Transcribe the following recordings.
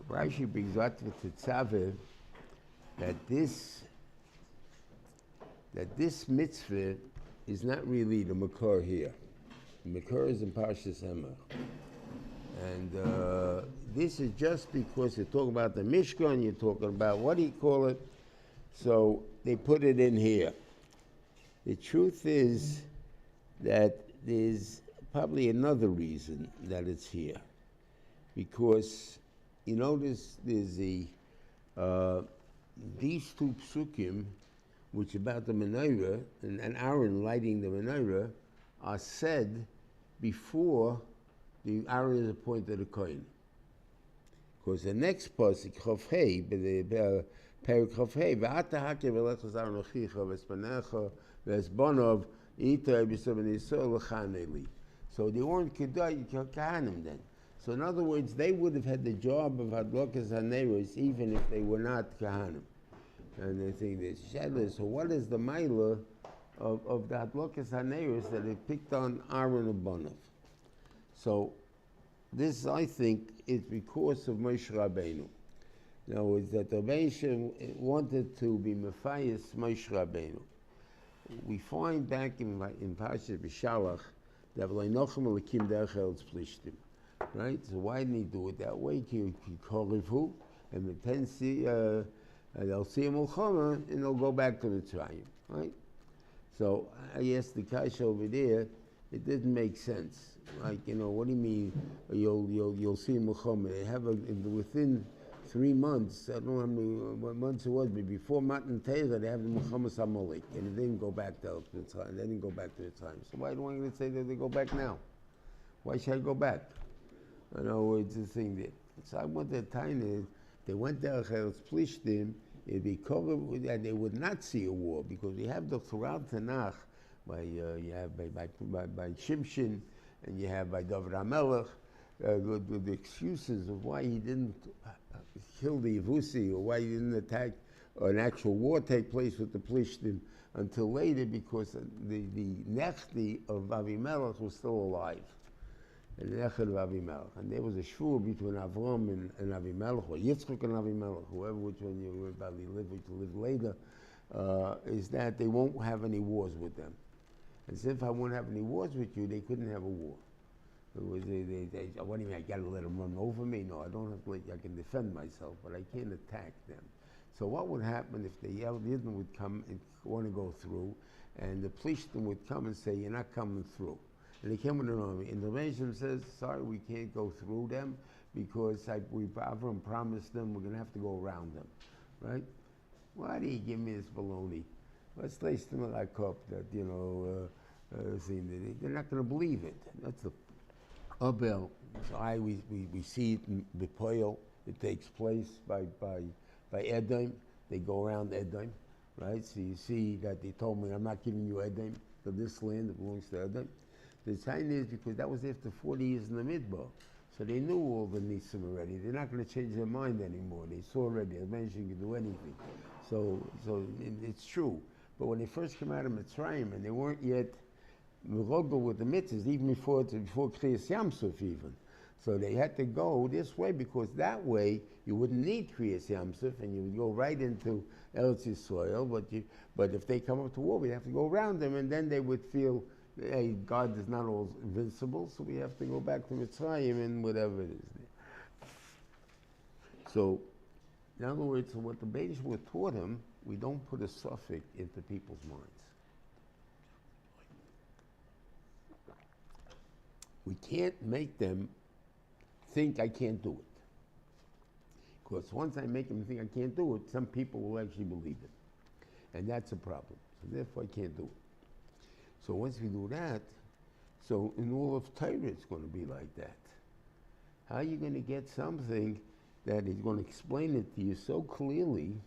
Rashi brings out with Tetzave that this mitzvah is not really the makor here. The makor is in Parshas Emor. And this is just because you're talking about the Mishkan, you're talking about, what do you call it? So they put it in here. The truth is that there's probably another reason that it's here. Because you notice there's these two psukim, which about the menorah, and Aaron lighting the menorah, are said before the Aaron is appointed a Kohen. Because the next pasuk, Chof Hei, the Perik Chof Hei, V'ata hakev elechos Aaron achicha v'espanecha v'esbonov ita b'sov v'nisol l'chaneli. So they weren't Kahanim then. So in other words, they would have had the job of Hadlokas HaNeiros even if they were not Kahanim. And they think this Shadla. So what is the Maila of the Hadlokas HaNeiros that they picked on Aaron Abonov? So this, I think, is because of Moshe Rabbeinu. In other words, that the Rebbeinu wanted to be Mephias Moshe Rabbeinu. We find back in Parshas B'Shalach that V'leinochim Elikim Derech Eretz Plishtim. Right? So why didn't he do it that way? He Korivu, and the Tensi, they'll see him Mulchama, and they'll go back to Mitzrayim. Right? So I asked the Kasha over there, it didn't make sense. Like, what do you mean you'll see him Mulchama? They have within 3 months, I don't know how many what months it was, but before Matan Torah, they have the Mulchama Amalek, and it didn't go back to Mitzrayim. They didn't go back to Mitzrayim. So why do I going to say that they go back now? Why should I go back? In other words, the thing that. So I want that time is they went there, Plishtim, it'd be covered, and they would not see a war because we have the throughout Tanakh you have by Shimshin, and you have by David HaMelech, the excuses of why he didn't kill the Yevusi or why he didn't attack or an actual war take place with the Plishtim until later because the Nechti of Avimelech was still alive. And there was a shvur between Avram and Avimelech, or Yitzchak and Avimelech, whoever, which one you were about to live later, is that they won't have any wars with them. And so if I won't have any wars with you, they couldn't have a war. It was, what do you mean, I got to let them run over me? No, I don't have to I can defend myself, but I can't attack them. So what would happen if the Yidden would come and want to go through, and the Plishtim would come and say, you're not coming through. And they came with an army. And the Rebbeinu says, sorry, we can't go through them because Avram promised them we're going to have to go around them. Right? Why do you give me this baloney? Let's place them like up that, thing. They're not going to believe it. That's the Abel. So we see it in the Payal. It takes place by Edom. They go around Edom. Right? So you see that they told me, I'm not giving you Edom. So this land belongs to Edom. The sign is because that was after 40 years in the Midbar. So they knew all the Nisim already. They're not going to change their mind anymore. They saw already. I mentioned you can do anything. So it's true. But when they first came out of Mitzrayim and they weren't yet Merogel with the mitzvahs, even before Kriyas Yamsuf even. So they had to go this way because that way you wouldn't need Kriyas Yamsuf and you would go right into Eretz Yisrael. But if they come up to war, we have to go around them and then they would feel, hey, God is not all invincible, so we have to go back to Mitzrayim and whatever it is there. So, in other words, what the Beis Shmuel taught him, we don't put a suffix into people's minds. We can't make them think I can't do it. Because once I make them think I can't do it, some people will actually believe it. And that's a problem. So therefore I can't do it. So once we do that, so in all of Torah it's going to be like that. How are you going to get something that is going to explain it to you so clearly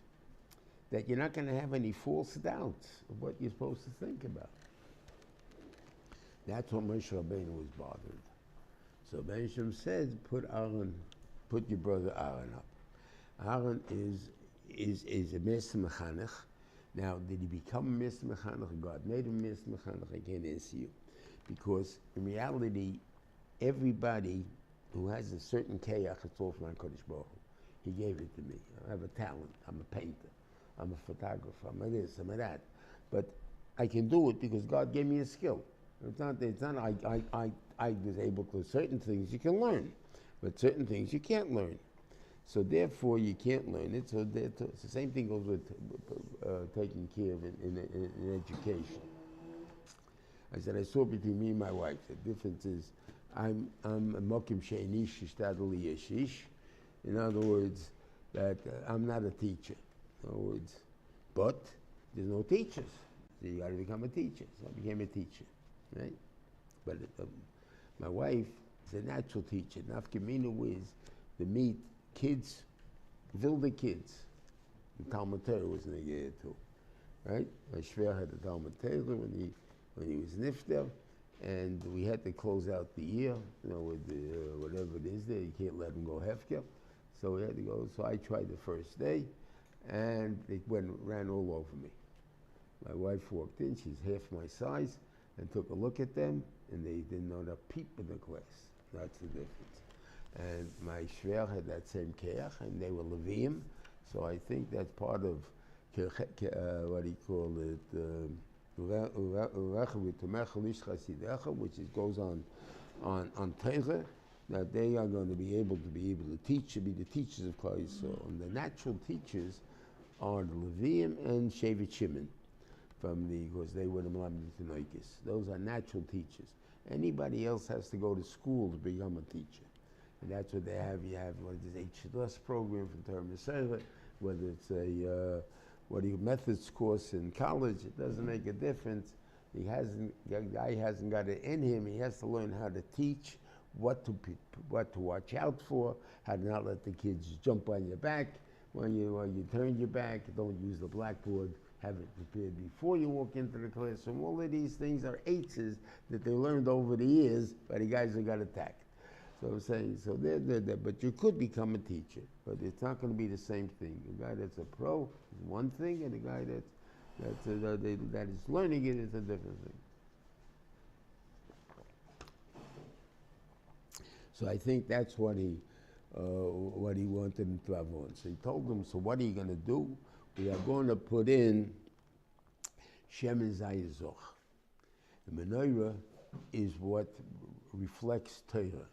that you're not going to have any false doubts of what you're supposed to think about? That's what Moshe Rabbeinu was bothered. So Benjamin said, put your brother Aaron up. Aaron is a Mesa Mechanech. Now, did he become a Mesa Mechanech? God made him a Mesa Mechanech. I can't answer you. Because in reality, everybody who has a certain kayach, it's all from HaKadosh Baruch Hu. He gave it to me. I have a talent. I'm a painter. I'm a photographer. I'm a this, I'm a that. But I can do it because God gave me a skill. It's not I was able to, certain things you can learn, but certain things you can't learn. So therefore you can't learn it. So it's the same thing goes with taking care of it in education. I said, I saw between me and my wife, the difference is I'm a mokim sheinish ishtadli yeshish. In other words, that I'm not a teacher. In other words, but there's no teachers. So you got to become a teacher. So I became a teacher, right? But my wife is a natural teacher. Nafkamina is to meet kids, wilde kids. The Talmud Torah was in the year too, right? My shver had a Talmud Torah when he was nifter, and we had to close out the year, with whatever it is there. You can't let him go hefker. So we had to go. So I tried the first day, and it ran all over me. My wife walked in. She's half my size, and took a look at them, and they didn't know the peep in the class. That's the difference. And my shver had that same keach, and they were Leviim. So I think that's part of what do you call it? Which goes on Tetzave, that they are going to be able to teach, to be the teachers of Klal Yisrael. And the natural teachers are the Leviim and Shevet Shimon, because they were the Melamed Tanoikis. Those are natural teachers. Anybody else has to go to school to become a teacher. And that's what they have. You have what is H+ program for Torah Masechah, whether it's a methods course in college, it doesn't make a difference. The guy hasn't got it in him. He has to learn how to teach, what to watch out for, how to not let the kids jump on your back when you turn your back. Don't use the blackboard. Have it prepared before you walk into the classroom. All of these things are eights that they learned over the years by the guys who got attacked. So I'm saying, so they're, but you could become a teacher, but it's not going to be the same thing. A guy that's a pro is one thing, and a guy that is learning it is a different thing. So I think that's what he wanted him to have on. So he told them, so what are you going to do? We are going to put in Shemen Zayizoch. The menorah is what reflects Torah.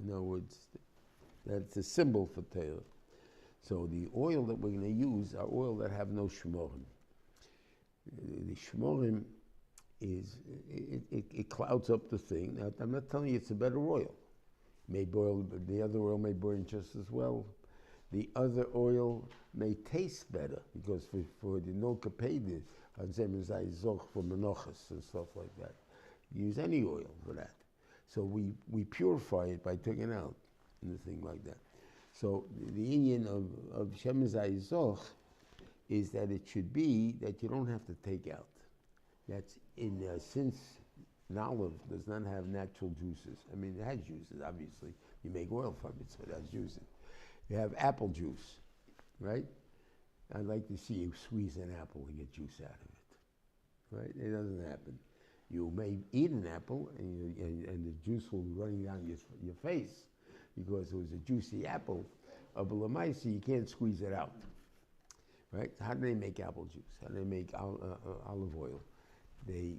In other words, that's a symbol for Torah. So the oil that we're going to use are oil that have no shmorim. The shmorim it clouds up the thing. Now, I'm not telling you it's a better oil. The other oil may burn just as well. The other oil may taste better because for the no kapeda, for menachas and stuff like that, you use any oil for that. So we purify it by taking out and the thing like that. So the union of Shemen Zayizoch is that it should be that you don't have to take out. That's since an olive does not have natural juices. I mean, it has juices, obviously. You make oil from it, so it has juices. You have apple juice, right? I'd like to see you squeeze an apple and get juice out of it, right? It doesn't happen. You may eat an apple and the juice will be running down your face because it was a juicy apple. But l'maisa, you can't squeeze it out, right? How do they make apple juice? How do they make olive oil? They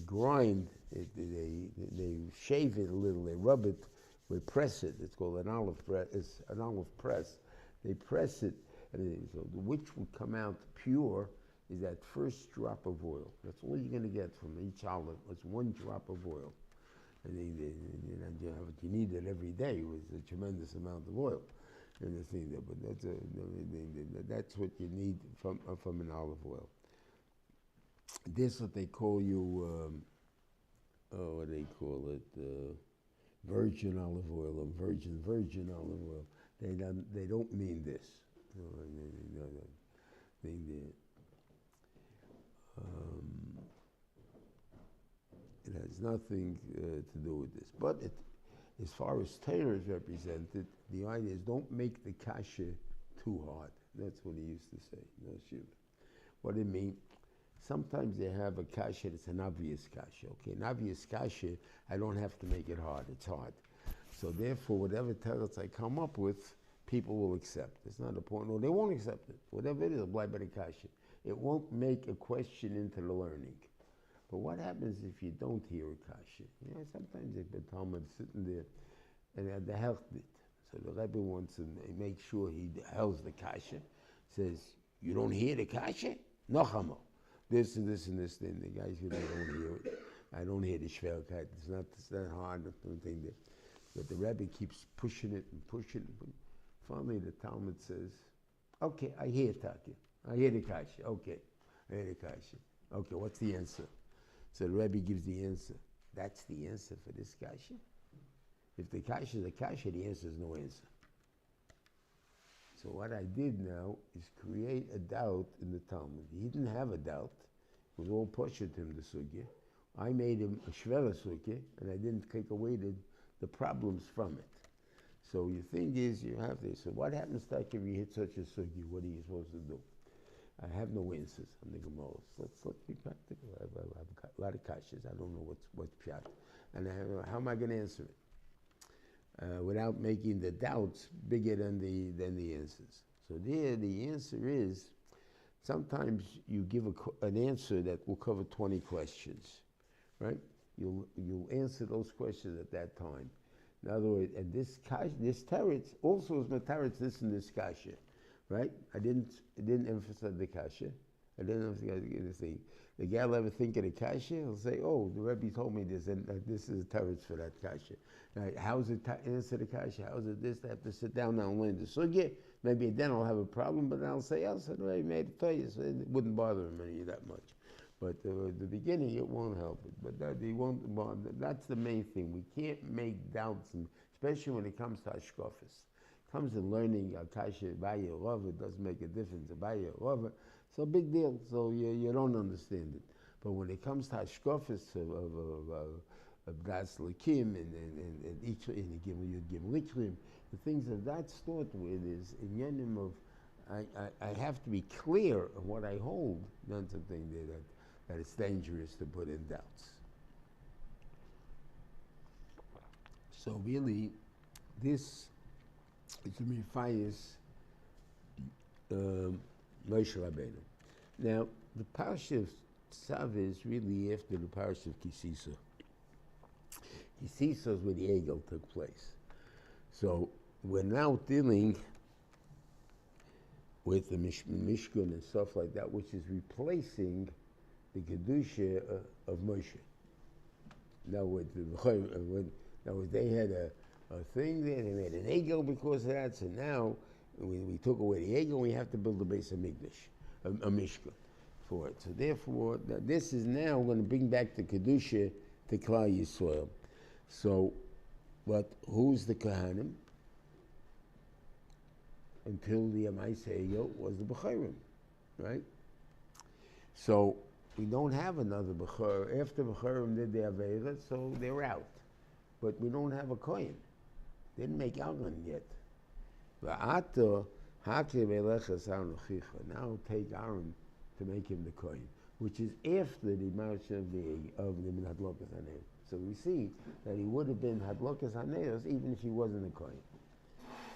grind it, they shave it a little, they rub it, they press it. It's called an olive press. It's an olive press. They press it, and so which will come out pure is that first drop of oil. That's all you're going to get from each olive. It's one drop of oil. And you need it every day with a tremendous amount of oil. And the thing there, but that's what you need from an olive oil. This is what they call what they call it, virgin olive oil or virgin olive oil. They don't mean this. It has nothing to do with this. But as far as Torah is represented, the idea is don't make the kasha too hard. That's what he used to say. No shiva. What do you mean? Sometimes they have a kasha that's an obvious kasha. Okay, an obvious kasha, I don't have to make it hard. It's hard. So therefore, whatever teretz I come up with, people will accept. It's not a point, or they won't accept it. Whatever it is, it'll apply by the kasha. It won't make a question into the learning. But what happens if you don't hear a kasha? You know, sometimes the Talmud sitting there and the health it. So the Rebbe wants to make sure he holds the kasha. Says, you don't hear the kasha? No chamo. This and this and this thing. The guys who don't hear it. I don't hear the shvelkeit. It's not hard. Thing there. But the Rebbe keeps pushing it and pushing it. Finally, the Talmud says, okay, I hear Taki. I hear the kasha. Okay, I hear the kasha. Okay, what's the answer? So the Rebbe gives the answer. That's the answer for this kasha? If the kasha is a kasha, the answer is no answer. So what I did now is create a doubt in the Talmud. He didn't have a doubt. It was all pushed him, the sugya. I made him a shvela sugya, and I didn't take away the problems from it. So the thing is, you have this. So what happens like if you hit such a sugya? What are you supposed to do? I have no answers on the Gemara. Let's be practical. I've got a lot of kashas. I don't know what's pshat. And how am I going to answer it? Without making the doubts bigger than the answers. So there, the answer is, sometimes you give an answer that will cover 20 questions, right? You'll answer those questions at that time. In other words, and this teretz also is mataretz this and this kasha, right? I didn't emphasize the kasha. I didn't emphasize the thing. The guy will ever think of the kasha, he'll say, oh, the Rebbe told me this, and this is a teretz for that kasha. Right? How's it answer the kasha? How's it this? I have to sit down now and learn the sugya. Maybe then I'll have a problem, but then I'll say, oh, so the Rebbe made it tell you, so it wouldn't bother him any that much. But the beginning, it won't help it. But he won't bother. That's the main thing. We can't make doubts, especially when it comes to hashkafas. It comes to learning kasha Abaye Rava, it doesn't make a difference. Abaye Rava, it's a big deal. So you don't understand it. But when it comes to hashkafas of das lakim and each and you give likrim, the things of that sort with is in yenim of I have to be clear of what I hold. Not something that it's dangerous to put in doubts. So really, this is the Mephias Moshe Rabbeinu. Now, the Parsha of Tetzave is really after the Parsha of Kisisa. Kisisa is where the Egel took place. So we're now dealing with the Mishkan and stuff like that, which is replacing the Kedusha of Moshe. Now, they had a thing there, they made an Egel because of that, so now we took away the Egel, we have to build a base of Mikdash, a Mishkan for it. So therefore, this is now going to bring back the Kedusha to Klal Yisrael. So, but who's the Kohanim? Until the Amaisa Egel was the B'chairim, right? So we don't have another B'char. After B'chairim did the Aveira, so they're out. But we don't have a Kohen. Didn't make Aaron yet. Now take Aaron to make him the Kohen, which is after the march of the Hadlokas Haneros. So we see that he would have been Hadlokas Haneros even if he wasn't a Kohen,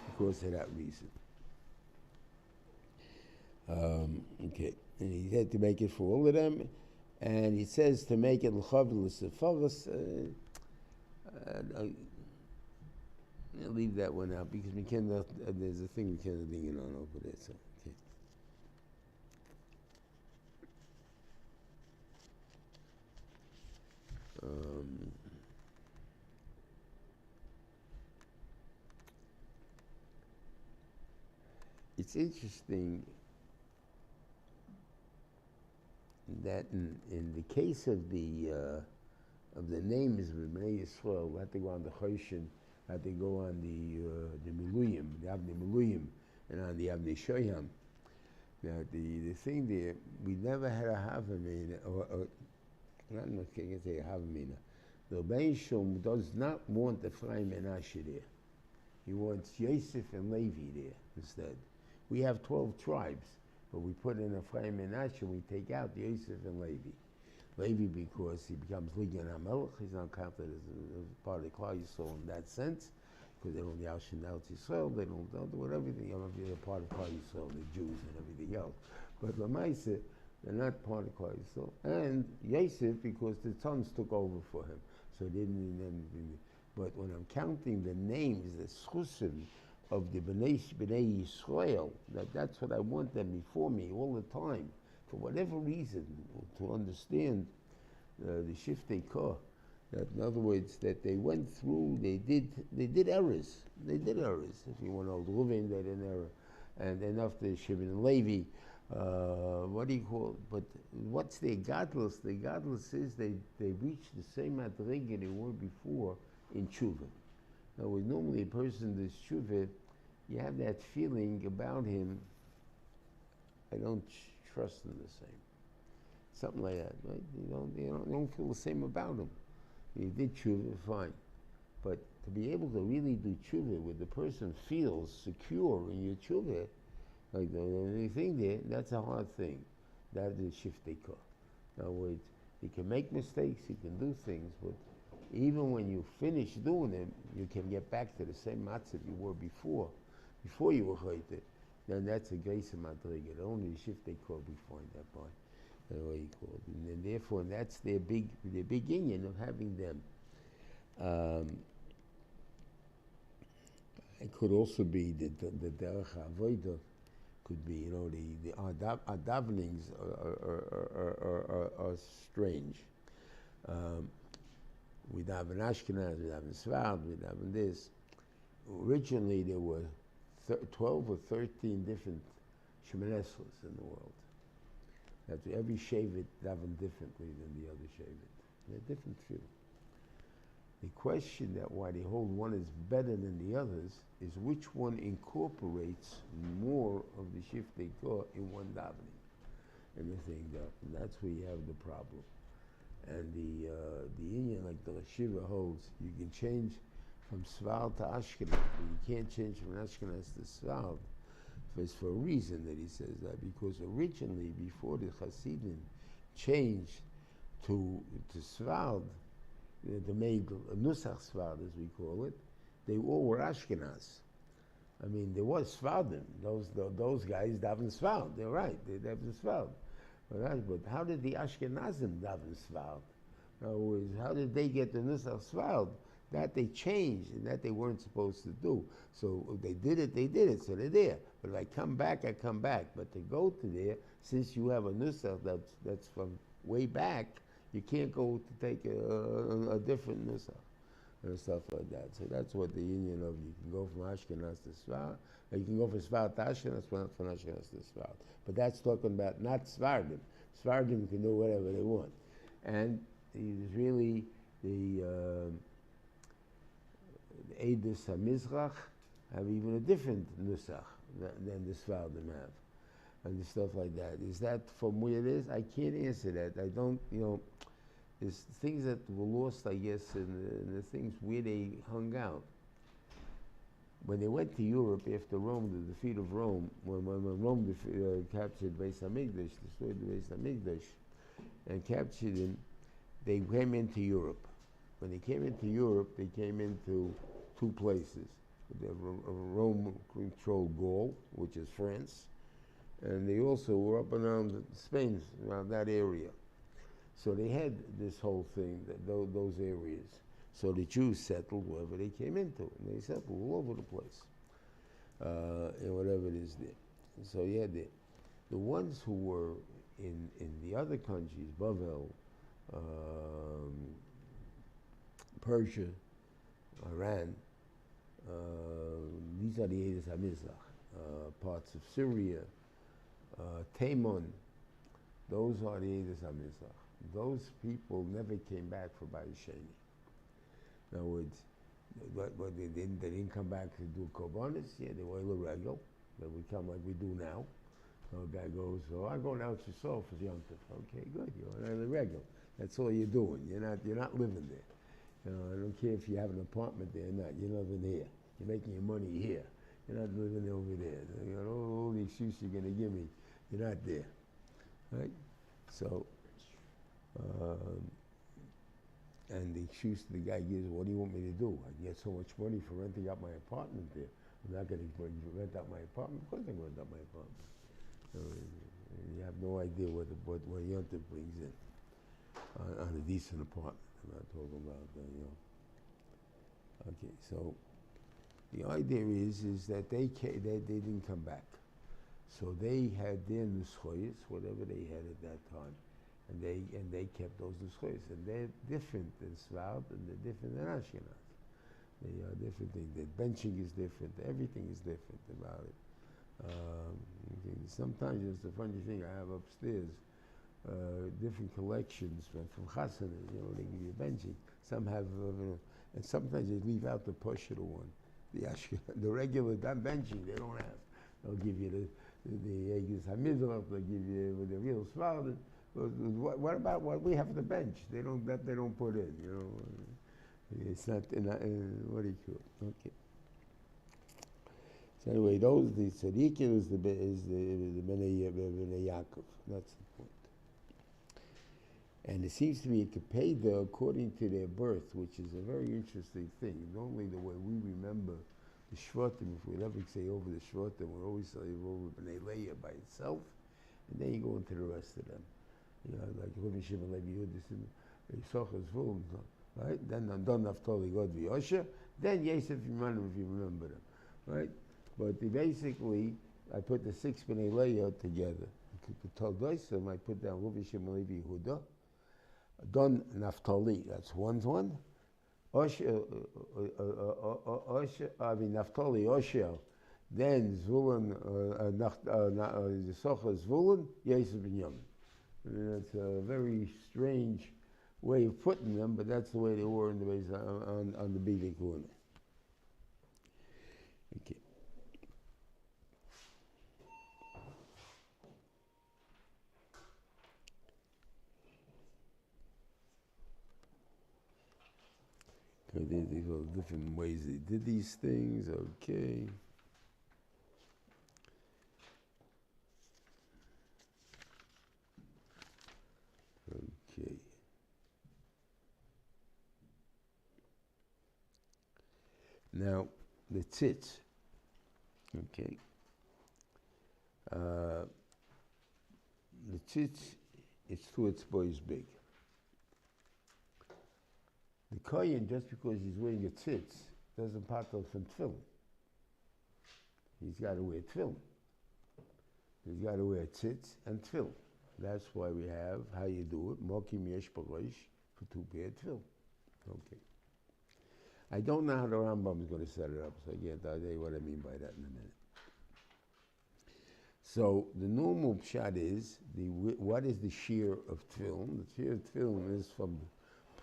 because of that reason. Okay, and he had to make it for all of them, and he says to make it l'chav l'seforos. I'll leave that one out because we cannot. There's a thing we cannot bring it on over there. So okay. It's interesting that in the case of the names of Bnei Yisrael, had to go on the Choshen, had to go on the Miluyim, the Avnei Miluyim, and on the Avnei Shoyam. Now the thing there, we never had a Havamina, or not going to say a Havamina. The Rebbeinu Shalom does not want Efraim and Asher there. He wants Yosef and Levi there instead. We have 12 tribes, but we put in Ephraim and Asher, we take out Yosef and Levi. Levi because he becomes Ligan HaMelech, he's not counted as part of the Klal Yisrael in that sense. because they don't Yashin out Yisrael, they don't do everything. They're part of Klal Yisrael, the Jews and everything else. But Lamaisa, they're not part of Klal Yisrael. And Yosef, because the sons took over for him, so they didn't need anything. But when I'm counting the names, the schusim of the Bnei Yisrael, that's what I want them before me all the time, for whatever reason, to understand the Shiftei Kah. That in other words, that they went through, they did errors. They did errors. If you want to know, Reuven did an error, and then after Shimon and Levi, what do you call it? But what's their godless? The godless is they reached the same madrega they were before in tshuva. Now, with normally a person does tshuva, you have that feeling about him. I don't trust him the same. Something like that, right? You don't feel the same about him. You did tshuva, fine. But to be able to really do tshuva where the person feels secure in your tshuva, like the thing there, that's a hard thing. That is shiftei kah. In other words, you can make mistakes, you can do things, but even when you finish doing them, you can get back to the same matzah you were before you were chayte. Then that's a geisa madriga. Only shiftei kah we find that by. The way you call it. And therefore, that's their big union of having them. It could also be the derech avodah, could be, our davenings are strange. We daven Ashkenaz, we daven Sfard, we daven this. Originally, there were 12 or 13 different Shemoneh Esrei in the world. That every Shevet daven differently than the other Shevet. They're different few. The question that why they hold one is better than the others is which one incorporates more of the Shiftei Kah in one davening. And the thing that that's where you have the problem. And the Indian, like the Shiva holds, you can change from Sfard to Ashkenaz, but you can't change from Ashkenaz to Sfard. It's for a reason that he says that, because originally, before the Hasidim changed to Sfard, they made Nusach Sfard, as we call it, they all were Ashkenaz. I mean, there was Sfardim. Those guys daven Sfard. They're right. They daven Sfard. But how did the Ashkenazim daven Sfard? In other words, how did they get the Nusach Sfard? That they changed and that they weren't supposed to do. So if they did it, so they're there. But if I come back, I come back. But to go to there, since you have a Nusach that's from way back, you can't go to take a different Nusach and stuff like that. So that's what the union of, you can go from Ashkenaz to Sfard, or you can go from Sfard to Ashkenaz, from Ashkenaz to Sfard. But that's talking about not Sfardim. Sfardim can do whatever they want. And it's really the Eidos HaMizrach have even a different Nusach than the Sfardim have. And stuff like that. Is that from where it is? I can't answer that. I don't, there's things that were lost, I guess, in the things where they hung out. When they went to Europe after Rome, the defeat of Rome, when Rome captured Beis HaMikdash, destroyed the Beis HaMikdash, and captured him, they came into Europe. When they came into Europe, they came into two places. Rome-controlled Gaul, which is France, and they also were up around Spain, around that area. So they had this whole thing, those areas. So the Jews settled wherever they came into, and they settled all over the place, and whatever it is there. So you had the ones who were in the other countries, Bavel, Persia, Iran, these are the Eidos HaMizrach, parts of Syria, Taimon, those are the Eidos HaMizrach. Those people never came back for Bayis Sheni. In other words, but they didn't come back to do korbanos. Yeah, they were illegal. They would come like we do now. So a guy goes, "Oh, I'm going out to Sof for Yontif." Okay, good. You're illegal. That's all you're doing. You're not living there. I don't care if you have an apartment there or not. You're living here. You're making your money here. You're not living over there. All the excuses you're going to give me, you're not there, right? So, And the excuse the guy gives, what do you want me to do? I get so much money for renting out my apartment there. I'm not going to rent out my apartment. Of course I'm going to rent out my apartment. So, you have no idea what Yontif brings in on a decent apartment. I'm not talking about, Okay, so the idea is that they didn't come back. So they had their nuschoyes, whatever they had at that time, and they kept those nuschoyes, and they're different than Svad, and they're different than Ashkenaz. They are different things. The benching is different. Everything is different about it. Sometimes it's the funny thing I have upstairs, different collections from Chassanas, they give you benching. Some have, and sometimes they leave out the Pashto one, the regular benching they don't have. They'll give you the Egis Hamidrach, they'll give you with the real Svalin. What about what we have at the bench? They don't put in, It's not, what do you call it? Okay. So anyway, the tzaddikim is the Bnei Yaakov. That's the point. And it seems to be a kapeda according to their birth, which is a very interesting thing. Normally, the way we remember the Shvatim, if we ever say over the Shvatim, we always say over Bnei Leah by itself, and then you go into the rest of them. Like Reuven Shimon Levi Yehuda, Yisachar Zvulun, right? Then Don Naftali God V'Yosher, then Yosef Yemanim if you remember them, right? But basically, I put the 6 Bnei Leah together. The Toldoisim, I put down Reuven Shimon Levi Yehuda, Don Naftali, that's one. Naftali, Osher, then Zvulun, Yisachar Zvulun, Yosef Binyamin. That's a very strange way of putting them, but that's the way they were in the base on the B'nai Korah. Okay. These are different ways they did these things. Okay. Okay. Now, the tzitz. Okay. The tzitz, its two its boys big. The Kohen, just because he's wearing a tzitz, doesn't part off from tefillin. He's got to wear tefillin. He's got to wear tzitz and tefillin. That's why we have how you do it. Mokim yesh b'rosh for 2 pair tefillin. Okay. I don't know how the Rambam is going to set it up, so I can't tell you what I mean by that in a minute. So the normal pshat is what is the shear of tefillin? The shear of tefillin is from the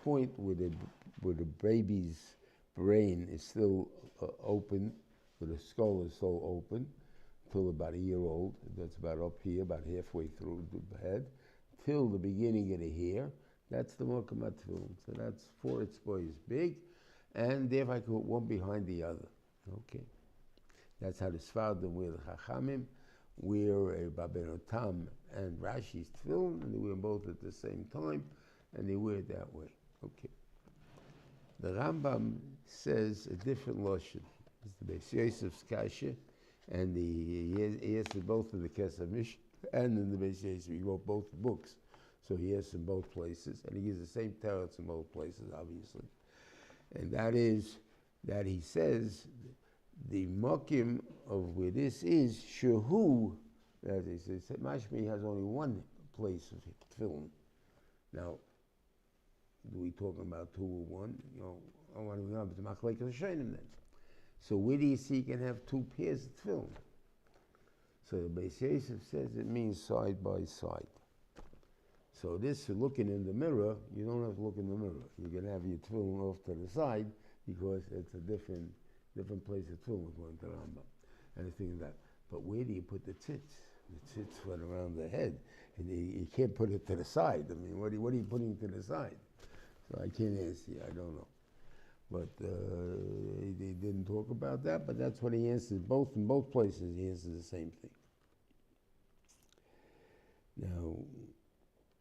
point where the baby's brain is still open, where the skull is still open, till about a year old. That's about up here, about halfway through the head, till the beginning of the hair. That's the Mokamat tefillin. So that's 4 itzbois big, and therefore I put one behind the other. Okay. That's how the Sfardim wear the Chachamim, wear a Babenotam and Rashi's tefillin, and they wear both at the same time, and they wear it that way. Okay. The Rambam says a different lashon. It's the Beis Yosef's kasha, and he has both in the Kesef Mishnah and in the Beis Yosef. He wrote both books, so he has in both places, and he gives the same teretz in both places, obviously. And that is that he says the mokim of where this is shehu. That is, he said Mashmi has only one place of tefillin. Now, are we talking about 2 or 1? I want to know the machlekes hashonim then. So where do you see you can have 2 pairs of tefillin? So the Beis Yosef says it means side by side. So this, looking in the mirror, you don't have to look in the mirror. You can have your tefillin off to the side because it's a different place of tefillin according to the Rambam. And the thing that. But where do you put the tzitz? The tzitz went around the head, and you can't put it to the side. I mean, what are you putting to the side? So I can't answer you. I don't know. But he didn't talk about that. But that's what he answers. In both places, he answers the same thing. Now,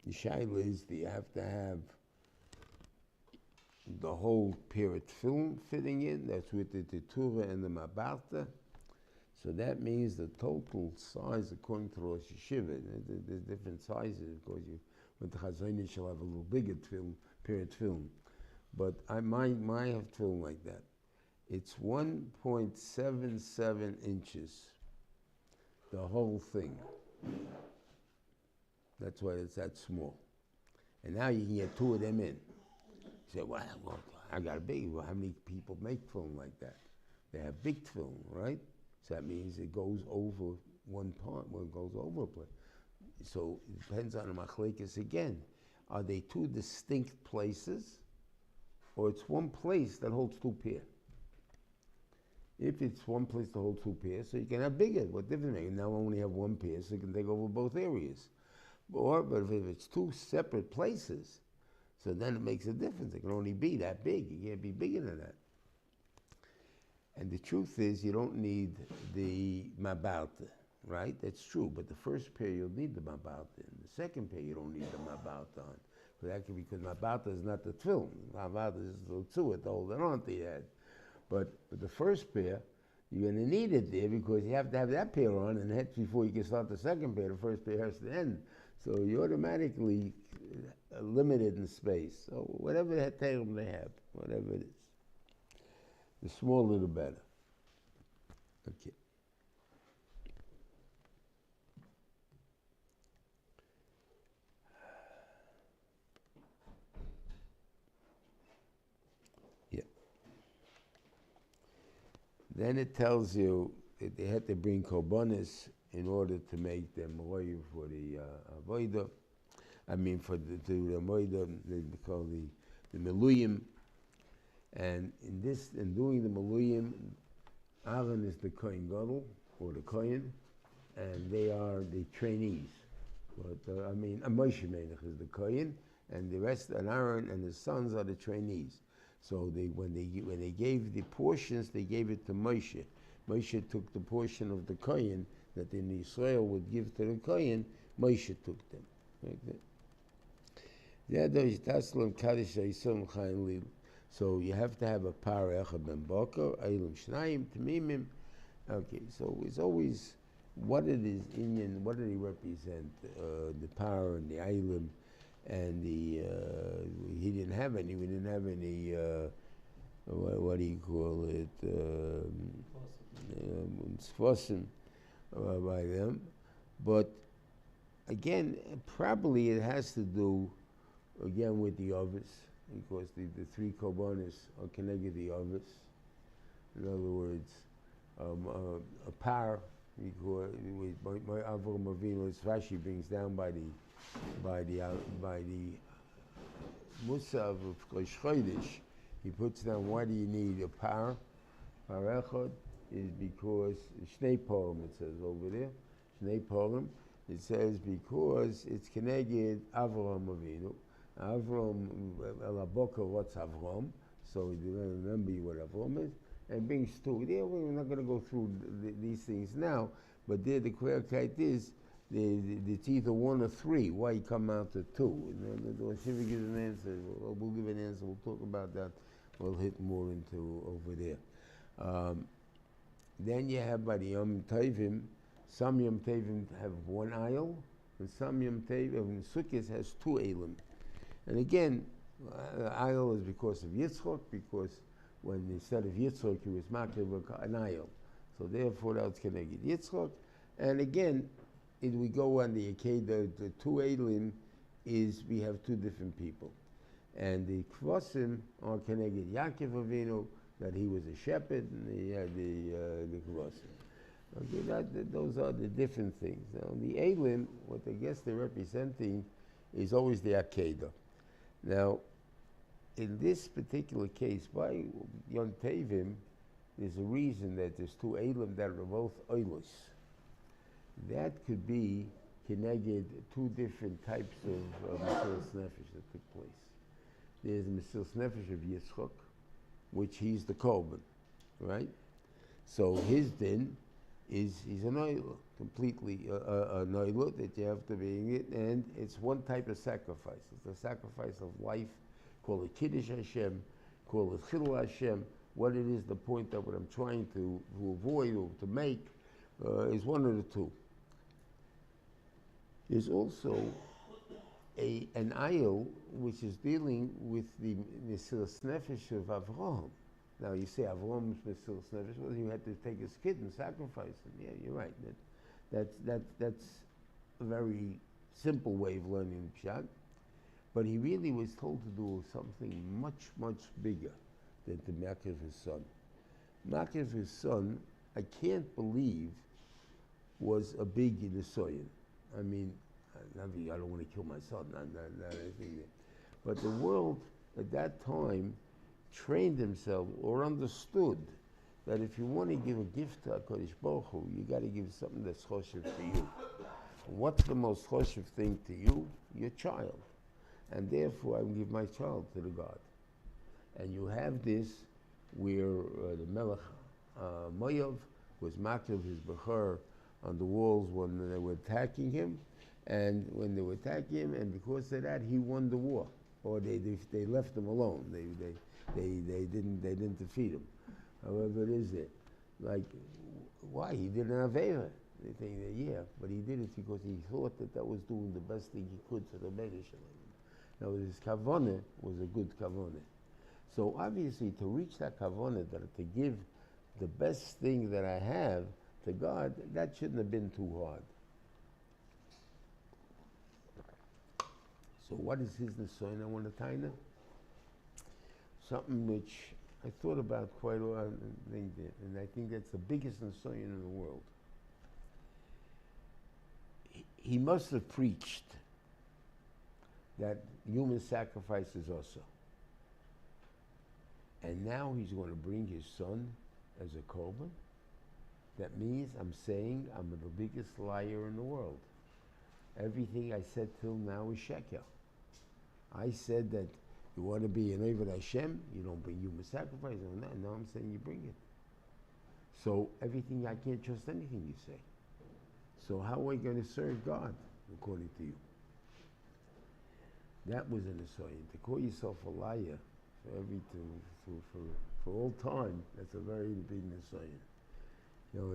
the shaila is, do you have to have the whole period film fitting in. That's with the Tetzave and the Mabarta. So that means the total size, according to Rosh Yeshiva, there's different sizes. Of course, you with the Chazonish, you'll have a little bigger film, period film. But my have film like that. It's 1.77 inches, the whole thing. That's why it's that small. And now you can get two of them in. You say, well, I got a big one. How many people make film like that? They have big film, right? So that means it goes over one part, well, it goes over a place. So it depends on the machlekes again. Are they two distinct places, or it's one place that holds two pairs? If it's one place to hold two pairs, so you can have bigger. What difference makes it? Now only have one pair, so you can take over both areas. But if it's two separate places, so then it makes a difference. It can only be that big. You can't be bigger than that. And the truth is, you don't need the mabalta, right? That's true. But the first pair, you'll need the mabalta. And the second pair, you don't need the mabalta on. Because mabalta is not the film. Mabalta is the tzuah to hold it on to your head. But the first pair, you're going to need it there because you have to have that pair on, and that's before you can start the second pair. The first pair has to end. So you're automatically limited in space. So whatever heterim they have, whatever it is. The smaller, the better. Okay. Yeah. Then it tells you that they had to bring korbanos in order to make them roy for the avodah. I mean, for the avodah, they call the meluyim. And in doing the meluyim, Aharon is the Kohen Gadol, or the Kohen, and they are the trainees. But Moshe Melech is the Kohen, and the rest, and Aharon and his sons are the trainees. So when they gave the portions, they gave it to Moshe. Moshe took the portion of the Kohen that in Israel would give to the Kohen. Moshe took them. Like so you have to have a par echad ben boker, eilim shnayim, tamimim. Okay, so it's always what it is Indian, what did he represent? The power and the eilim, and the he didn't have any. We didn't have any. What do you call it? Seforim by them, but again, probably it has to do again with the others. Because the three korbanos are connected to the others. In other words, a par, because my Avram Avinu, as Rashi brings down by the Musav of Rosh Chodesh, he puts down why do you need a par? Par echad is because Shnei Purim, it says over there. Shnei Purim, it says because it's connected Avram Avinu. Avram, Elaboka, what's Avram? So you remember what Avram is. And brings two. There, we're not going to go through these things now, but there the clarity is it's either one or three. Why you come out to two? The Shiva gives an answer. We'll give an answer. We'll talk about that. We'll hit more into over there. Then you have by the Yom Tovim, some Yom Tovim have one aisle, and some Yom Tovim, Sukkot has two eilim. And again, aisle is because of Yitzchok, because when instead of Yitzchok, he was making an aisle. So therefore, that's connected Yitzchok. And again, if we go on the Akedah, the two Eilim is we have two different people. And the Kvosim are connected Yaakov Avinu, that he was a shepherd, and he had the Kvosim. Okay, those are the different things. Now, the Eilim, what I guess they're representing, is always the Akedah. Now, in this particular case, by Yom Tovim, there's a reason that there's two Eilim that are both Oilus. That could be connected two different types of Mesilas Nefesh that took place. There's the Mesilas Nefesh of Yitzchok, which he's the Korban, right? So his din is he's an Oilah, completely an Oilah that you have to be it, and it's one type of sacrifice. It's a sacrifice of life called a Kiddush Hashem, call it Chilul Hashem. What it is, the point of what I'm trying to avoid or to make is one of the two. There's also an ayil which is dealing with the Mesilas Nefesh of Avraham. Now you say Avraham's Mesilas Nefesh, well, he had to take his kid and sacrifice him. Yeah, you're right. That's a very simple way of learning Pshat. But he really was told to do something much, much bigger than to makiv his son. Makiv his son, I can't believe, was a big nisoyin. I mean, I don't want to kill my son, not anything. But the world at that time trained themselves or understood that if you want to give a gift to HaKadosh Baruch Hu, you got to give something that's choshev to you. What's the most choshev thing to you? Your child. And therefore I will give my child to the God. And you have this where the Melech Moav was makiv his bechor on the walls when they were attacking him, and when they were attacking him, and because of that he won the war, or they left him alone. They didn't defeat him. However it is there, like why he didn't have Avera? They think that yeah, but he did it because he thought that was doing the best thing he could for the Medrash. Now his kavanah was a good kavanah. So obviously to reach that kavanah, that to give the best thing that I have to God, that shouldn't have been too hard. So what is his nisoyin? I want to tell you something which I thought about quite a lot, and I think that's the biggest nisoyin in the world. He must have preached that human sacrifice is also. And now he's going to bring his son as a korban. That means I'm saying I'm the biggest liar in the world. Everything I said till now is sheker. I said that you want to be an Oved Hashem, you don't bring human sacrifice. Now I'm saying you bring it. So everything, I can't trust anything you say. So how are we going to serve God according to you? That was an nisoyin. To call yourself a liar for all time, that's a very big nisoyin. You know,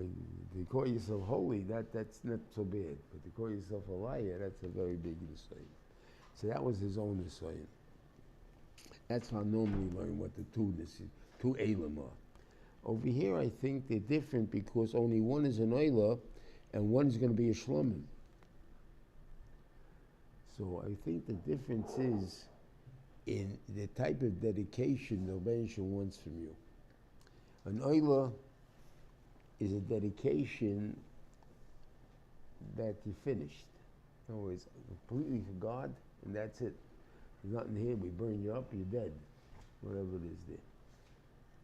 to call yourself holy, that's not so bad. But to call yourself a liar, that's a very big nisoyin. So that was his own nisoyin. That's how I normally learn what the two elam are. Over here, I think they're different because only one is an oila and one is going to be a shlomim. So I think the difference is in the type of dedication the Rebbeinu Shalom wants from you. An oila is a dedication that you finished. In other words, completely for God, and that's it. There's nothing here, we burn you up, you're dead. Whatever it is there.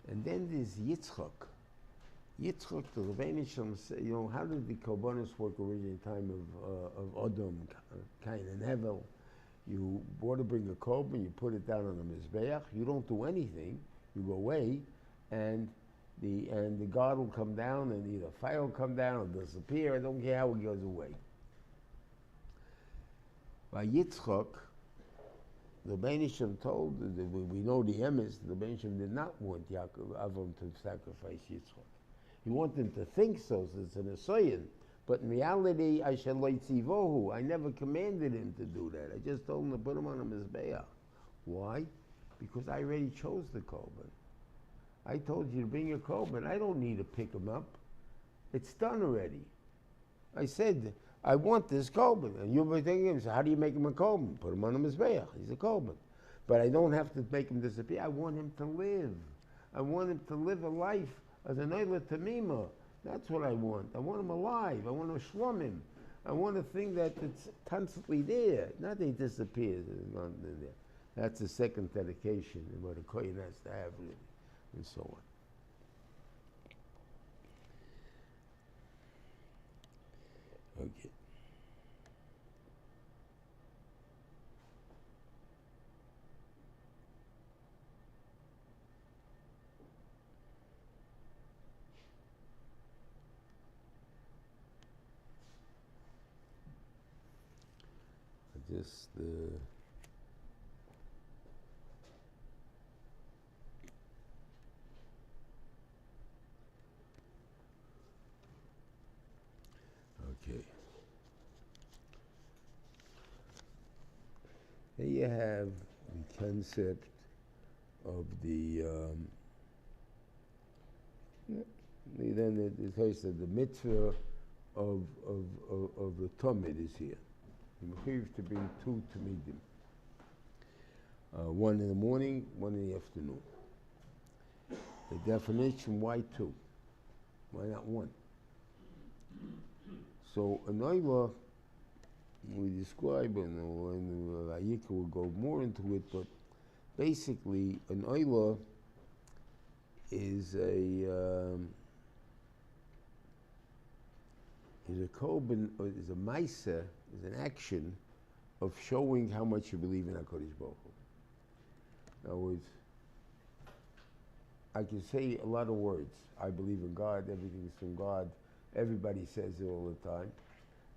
And then there's Yitzchak. Yitzchak, the Rebbeinu Shalom said, you know, how did the Korbanos work originally in time of Adam, Cain, and Hevel? You want to bring a korban, you put it down on the mizbeach. You don't do anything. You go away, and the God will come down, and either fire will come down or disappear. I don't care how it goes away. By Yitzchak, the Rebbeinu Shalom told, we know the emes, the Rebbeinu Shalom did not want Yaakov Avram to sacrifice Yitzchak. He wanted him to think so it's an nisoyin. But in reality, I never commanded him to do that. I just told him to put him on a mizbeach. Why? Because I already chose the korban. I told you to bring your korban. I don't need to pick him up. It's done already. I said, I want this korban. And you'll be thinking, so how do you make him a korban? Put him on a mizbeach. He's a korban. But I don't have to make him disappear. I want him to live. I want him to live a life as an oila tamima. That's what I want. I want him alive. I want to shlom him. I want a thing that it's constantly there. Not that he disappears. That's the second dedication and what a kohen has to have, really, and so on. Okay. Just Here you have the concept of the then the case of the mitzvah of the Talmud is here. You have to bring two Talmidim. One in the morning, one in the afternoon. The definition, why two? Why not one? So an oila, we describe, and Yikra will go more into it, but basically an oila is a korban, or is a maisa, is an action of showing how much you believe in HaKadosh Baruch Hu. In other words, I can say a lot of words. I believe in God, everything is from God. Everybody says it all the time.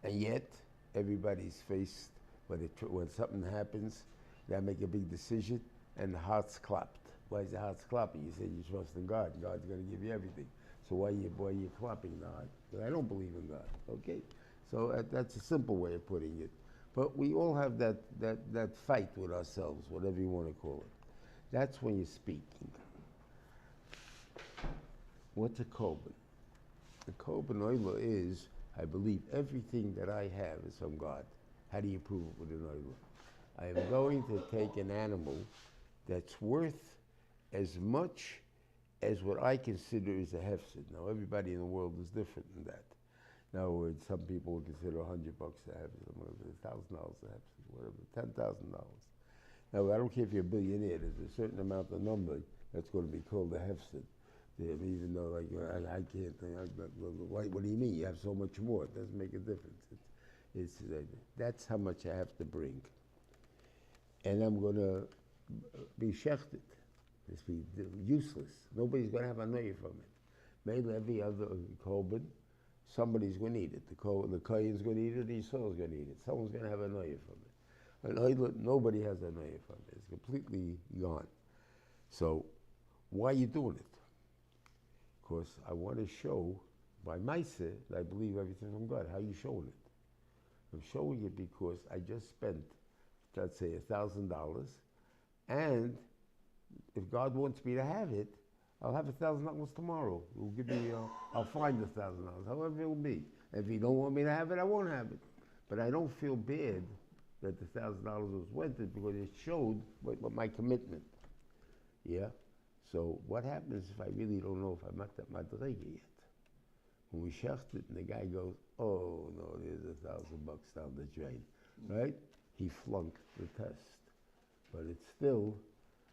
And yet, everybody's faced, when something happens, they make a big decision, and the heart's clapped. Why is the heart's clapping? You say you trust in God. God's going to give you everything. So why are you clapping the heart? Because I don't believe in God. Okay? So that's a simple way of putting it. But we all have that fight with ourselves, whatever you want to call it. That's when you're speaking. What's a korban? The korban oila is, I believe everything that I have is from God. How do you prove it with an oila? I am going to take an animal that's worth as much as what I consider is a hefsid. Now, everybody in the world is different in that. In other words, some people would consider $100 a hefsid, $1,000 a hefsid, whatever, $10,000. Now, I don't care if you're a billionaire. There's a certain amount of number that's going to be called a hefsid. Even though, like, I can't think, what do you mean? You have so much more. It doesn't make a difference. That's how much I have to bring. And I'm going to be shechted. It's be useless. Nobody's going to have a noya from it. Maybe every other korban, somebody's going to eat it. The Kohen's going to eat it, the Yisrael's going to eat it. Someone's going to have a noya from it. An oila, nobody has a noya from it. It's completely gone. So, why are you doing it? Because I want to show by Maaseh that I believe everything from God. How are you showing it? I'm showing it because I just spent, let's say, $1,000, and if God wants me to have it, I'll have $1,000 tomorrow. He'll give me, I'll find $1,000, however it will be. If He don't want me to have it, I won't have it. But I don't feel bad that the $1,000 was worth it because it showed what my commitment. Yeah. So what happens if I really don't know if I'm at that madrega yet? When we shecht it and the guy goes, oh no, there's $1,000 down the drain, right? He flunked the test. But it's still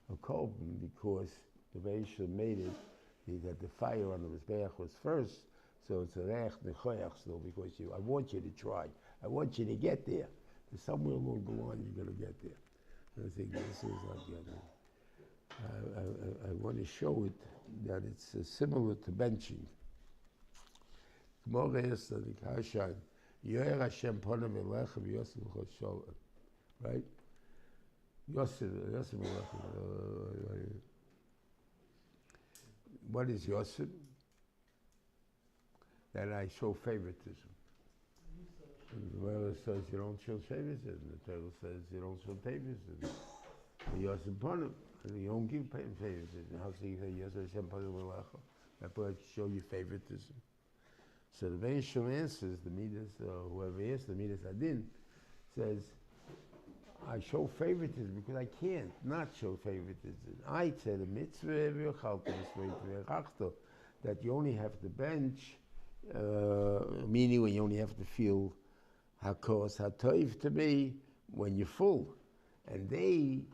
a korban because the Beishah made it, that the fire on the Mizbeach was first, so it's a reich nechoyach still because I want you to try. I want you to get there. There's somewhere along the line you're going to get there. And I think this is like I want to show it that it's similar to benching. Right? What is Yosef? That I show favoritism. The Torah says you don't show favoritism. The Torah says you don't show favoritism. Yosef Ponim. You don't give favoritism. How say you say Yosef Hashem Ponim V'lecha? That's why I show you favoritism. So the Beisham answers, the Midas, whoever answers, the Midas Adin, says, I show favoritism because I can't not show favoritism. I said a mitzvah that you only have to bench, meaning when you only have to feel hakos hatoiv to be when you're full. And they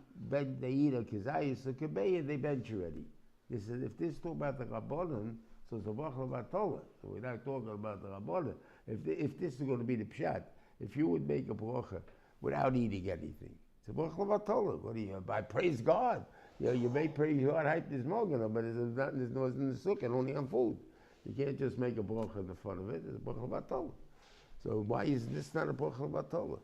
eat a kizayis, a kebeya, they bench already. They said, if this talk about the Rabbanon, so it's a bracha about Torah. So we're not talking about the Rabbanon. If this is going to be the pshat, if you would make a bracha without eating anything, it's a bracha about Torah. What do you? I praise God. You know, you may praise God, hype this morgan, but there's no in the sukkah, only on food. You can't just make a bracha in the front of it. It's a bracha about Torah. So why is this not a bracha about Torah?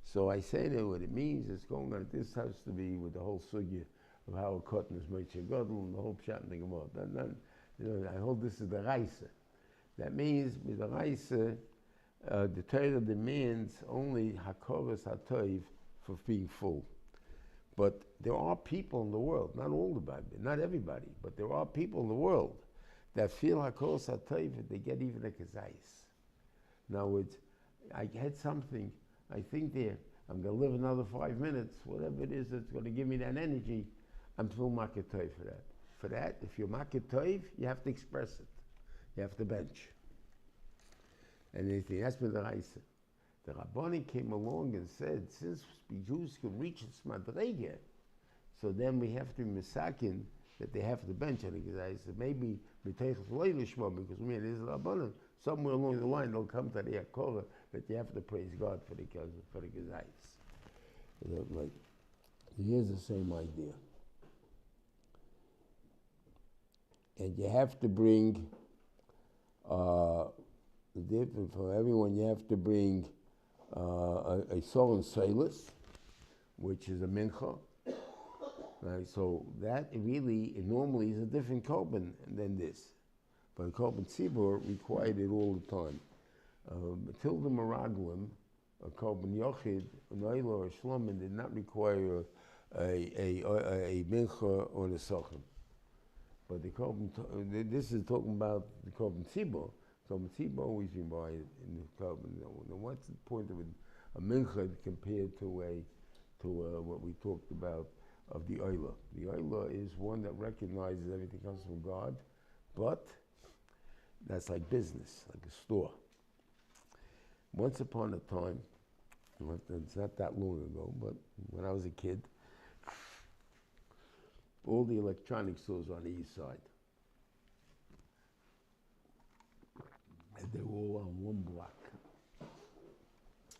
So I say that what it means is going on. This has to be with the whole sugya of how a cotton is made gadol and the whole pshat and the gemara. I hold this is the Raisa. That means with the Raisa, the Torah demands only hakoras hatoiv for being full. But there are people in the world, not all the Bible, not everybody, but there are people in the world that feel hakol satayv, they get even a kazayis. Now I had something, I think there, I'm going to live another 5 minutes, whatever it is that's going to give me that energy, I'm still makir toiv for that. For that, if you're makir toiv, you have to express it. You have to bench. And anything, that's been the Reise. The Rabboni came along and said, since we Jews can reach its madrege, so then we have to be misakin that they have to bench it. Because I said, maybe because me and is Rabboni, somewhere along the line they'll come to the Yakora that you have to praise God for the Gezayis. Like, here's the same idea. And you have to bring, for everyone, you have to bring a Sol and Sailus, which is a mincha. Right? So that really, normally is a different korban than this. But a korban tzibur required it all the time. Till the Meraglim, a korban yochid, an oila or shlomin did not require a mincha or a sochem. But the korban, this is talking about the korban tzibur. Korban tzibur always required in the korban. Now, what's the point of a mincha compared to what we talked about of the oila? The oila is one that recognizes everything comes from God, but that's like business, like a store. Once upon a time, it's not that long ago, but when I was a kid, all the electronic stores on the east side, and they were all on one block.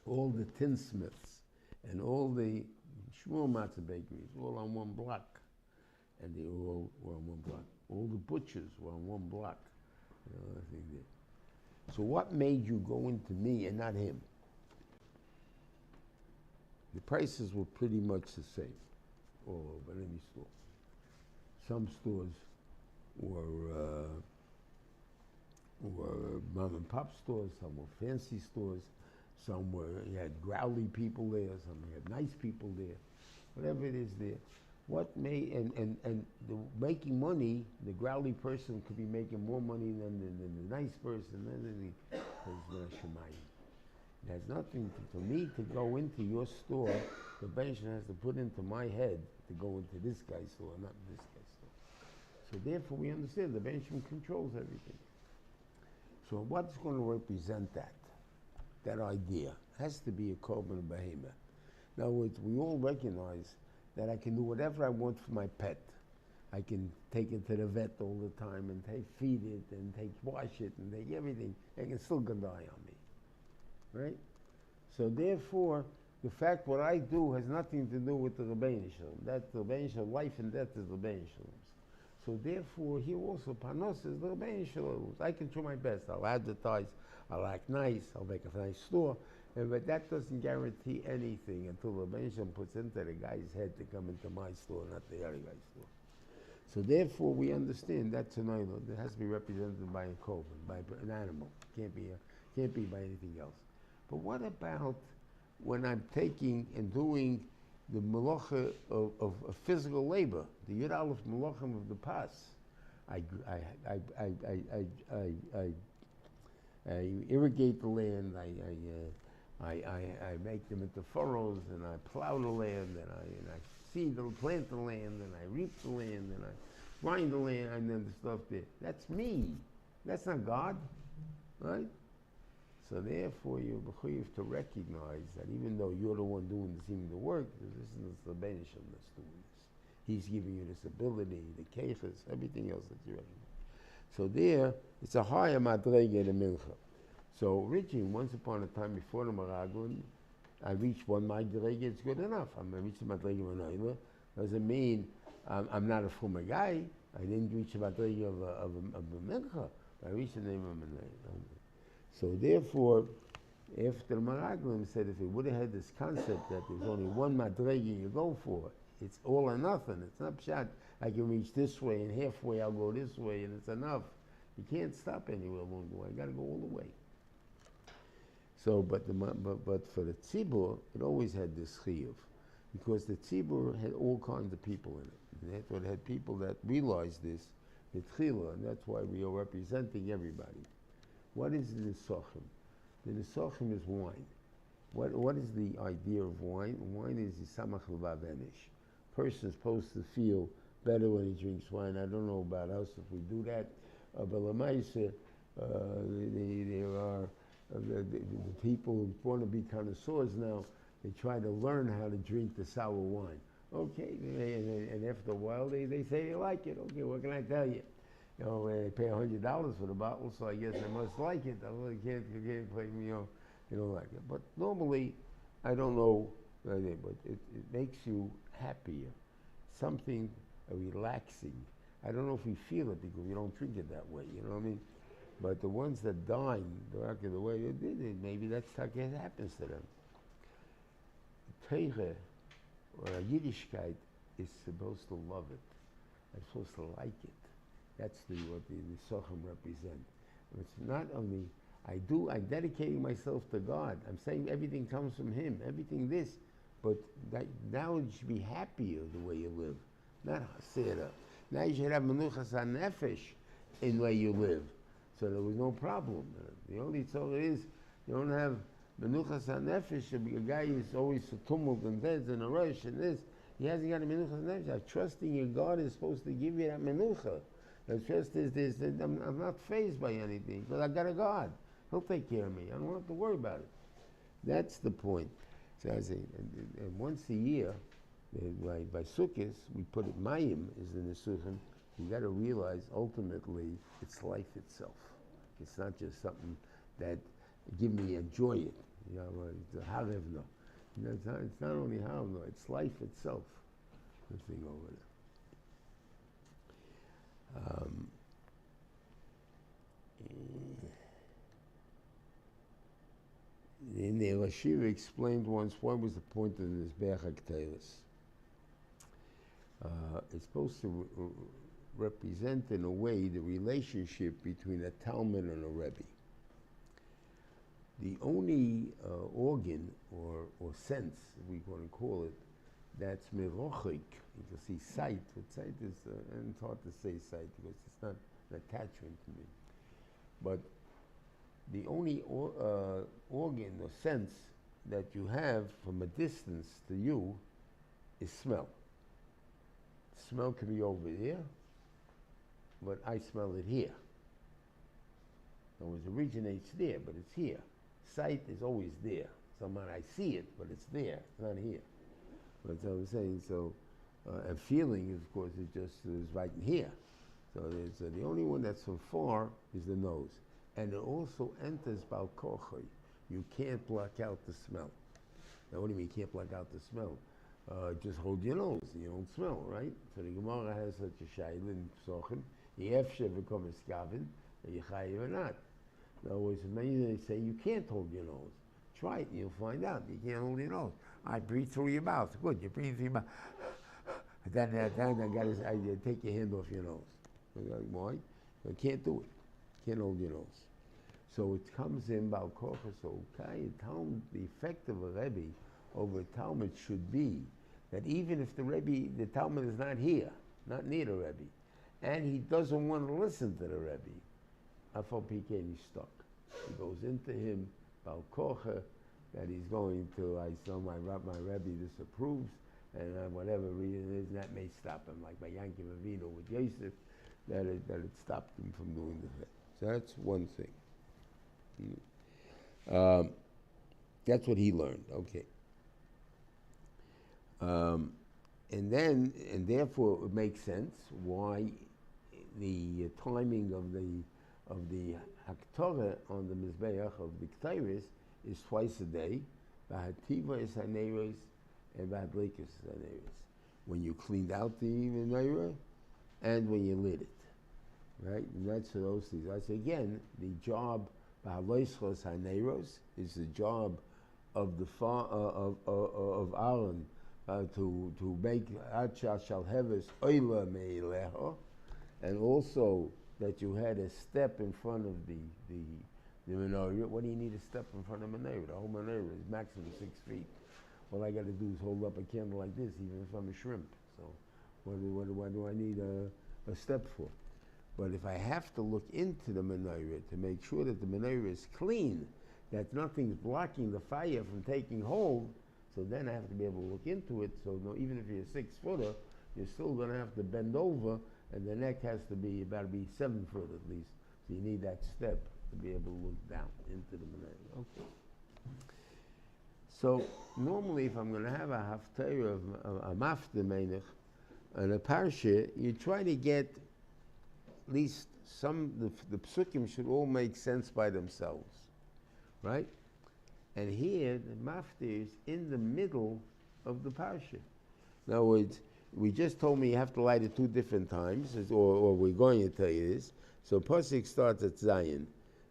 All the tinsmiths and all the Shmuel matzah bakeries, all on one block, and they all were on one block. All the butchers were on one block. So what made you go into me and not him? The prices were pretty much the same all over any store. Some stores were mom and pop stores, some were fancy stores, you had growly people there, some had nice people there, whatever it is there. What made, and the making money, the growly person could be making more money than the nice person, it has nothing for me to go into your store. The bench has to put into my head to go into this guy's store, not this guy's store. So therefore we understand the benchman controls everything. So what's going to represent that idea? It has to be a korban behemoth. In other words, we all recognize that I can do whatever I want for my pet. I can take it to the vet all the time and feed it and wash it and take everything. It can still go die on me, right? So therefore, the fact what I do has nothing to do with the Rebbeinu Shalom. That's the Rebbeinu Shalom. Life and death is the Rebbeinu Shalom. So therefore, here also, Panos is the Rebbeinu Shalom. I can try my best. I'll advertise. I'll act nice. I'll make a nice store. But that doesn't guarantee anything until the Rebbeinu Shalom puts into the guy's head to come into my store, not the other guy's store. So therefore, we understand that's an idol. It has to be represented by a korban, by an animal. Can't be by anything else. But what about when I'm taking and doing the malacha of physical labor, the Yud Aleph malachim of the Pas? I irrigate the land. I make them into furrows, and I plow the land, and I plant the land, and I reap the land, and I grind the land, and then the stuff there. That's me. That's not God, right? So therefore, you're mechuyev to recognize that even though you're the one doing the work, this is the Rebbeinu Shalom that's doing this. He's giving you this ability, the keiches, everything else that you recognize. So there, it's a higher madrege than mincha. So reaching once upon a time before the Meraglim, I reached one madrege, it's good enough. I reached the madrege of an oila. Doesn't mean I'm not a former guy. I didn't reach the madrege of a mincha. I reached the name of an oila. So therefore, after the Meraglim said if he would have had this concept that there's only one madrege you go for, it's all or nothing. It's not pshat. I can reach this way and halfway I'll go this way and it's enough. You can't stop anywhere along the way. You got to go all the way. So, but for the tzibur, it always had this chiyuv. because the tzibur had all kinds of people in it. And that's what had people that realized this, the tchila, and that's why we are representing everybody. What is the nesachim? The nesachim is wine. What is the idea of wine? Wine is yisamach l'vavenish. Person is supposed to feel better when he drinks wine. I don't know about us if we do that, but l'maisa, there are the people who want to be connoisseurs now. They try to learn how to drink the sour wine. Okay, and after a while they say they like it. Okay, what can I tell you? You know, they pay $100 for the bottle, so I guess I must like it. I really can't play me, you don't like it. But normally, I don't know, but it makes you happier. Something relaxing. I don't know if we feel it because we don't drink it that way, you know what I mean? But the ones that dine the way they did it, maybe that's how it happens to them. Teire, or Yiddishkeit, is supposed to love it. I'm supposed to like it. That's what the Nesachim represent. It's not only, I'm dedicating myself to God. I'm saying everything comes from Him, everything this, but that, now you should be happier the way you live, not hasira. Now you should have menuchas hanefesh in the way you live, so there was no problem. The only tzorah is you don't have menuchas hanefesh. A guy is always a tumult and dead and a rush and this. He hasn't got a menuchas hanefesh. Trusting your God is supposed to give you that menucha. The trust is this, that I'm not fazed by anything, because I got a God. He'll take care of me. I don't have to worry about it. That's the point. So I say, and once a year, by Sukkot, we put it, Mayim is in the Sukkot. You got to realize, ultimately, it's life itself. It's not just something that give me enjoy it. You know, it's a harevno. You know, it's not only harevno, it's life itself. The thing over there. In the Rashiva explained once what was the point of this Be'ach HaKteiros. It's supposed to represent in a way the relationship between a Talmud and a Rebbe. The only organ or sense, if we want to call it, that's merochik. You can see sight, but sight is, and it's hard to say sight because it's not an attachment to me. But the only organ or sense that you have from a distance to you is smell. Smell can be over here, but I smell it here. So it originates there, but it's here. Sight is always there. Somehow I see it, but it's there, it's not here. That's what I'm saying. So, and feeling, of course, is right in here. So the only one that's from far is the nose. And it also enters Bal Kochoi. You can't block out the smell. Now, what do you mean you can't block out the smell? Just hold your nose. You don't smell, right? So the Gemara has such a shayla in Psochim. Yefshe become a skavin, Yechayev or not. In other words, many they say you can't hold your nose. Try it and you'll find out. You can't hold your nose. I breathe through your mouth. Good, you breathe through your mouth. Then I take your hand off your nose. Why? You can't do it. Can't hold your nose. So it comes in Bal Kocha. So the effect of a Rebbe over a Talmud should be that even if the Talmud is not here, not near the Rebbe, and he doesn't want to listen to the Rebbe, Afal PK, he's stuck. He goes into him, Bal Kocha, that he's going to, I saw my Rebbe disapproves, and whatever reason it is, that may stop him, like by Yankiv Avinu with Yosef, that it stopped him from doing the thing. So that's one thing. That's what he learned, okay. And therefore it makes sense why the timing of the Haktorah on the Mizbeach of the Ketores is twice a day, V'hativa is haneros and v'hadlikus is haneros. When you cleaned out the menorah and when you lit it, right? And that's for those things. I say again, the job v'haloischos haneros is the job of the of Aaron to make Acha Shalheves Oila Me'ileho, and also that you had a step in front of the menorah. What do you need a step in front of the menorah? The whole menorah is maximum 6 feet. all I got to do is hold up a candle like this, even if I'm a shrimp. So what do I need a step for? But if I have to look into the menorah to make sure that the menorah is clean, that nothing's blocking the fire from taking hold, so then I have to be able to look into it. So no, even if you're a 6-footer, you're still going to have to bend over, and the neck has to be about to be 7 foot at least. So you need that step to be able to look down into the menorah. Okay. So normally, if I'm going to have a haftarah of a mafta menach and a parsha, you try to get at least the psukim should all make sense by themselves, right? And here, the mafta is in the middle of the parsha. In other words, we just told me you have to light it 2 different times, or we're going to tell you this. So Pasuk starts at Zion.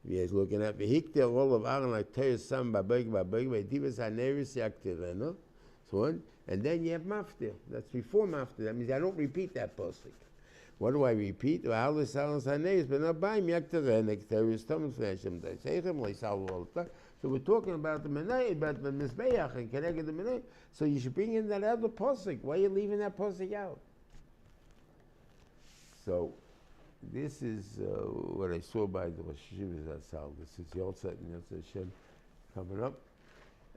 He's looking at V'hikter all of Aaron like Teir Sam Babeg V'Divas HaNeris Yaktirena. So on, and then you have maftir. That's before maftir. That means I don't repeat that pasuk. What do I repeat? So we're talking about the menay, about the mizbeach and connected the menay. So you should bring in that other pasuk. Why are you leaving that pasuk out? So this is what I saw by the Rosh Hashiva Zatzal. This is Yolzat and Yolzat Hashem coming up,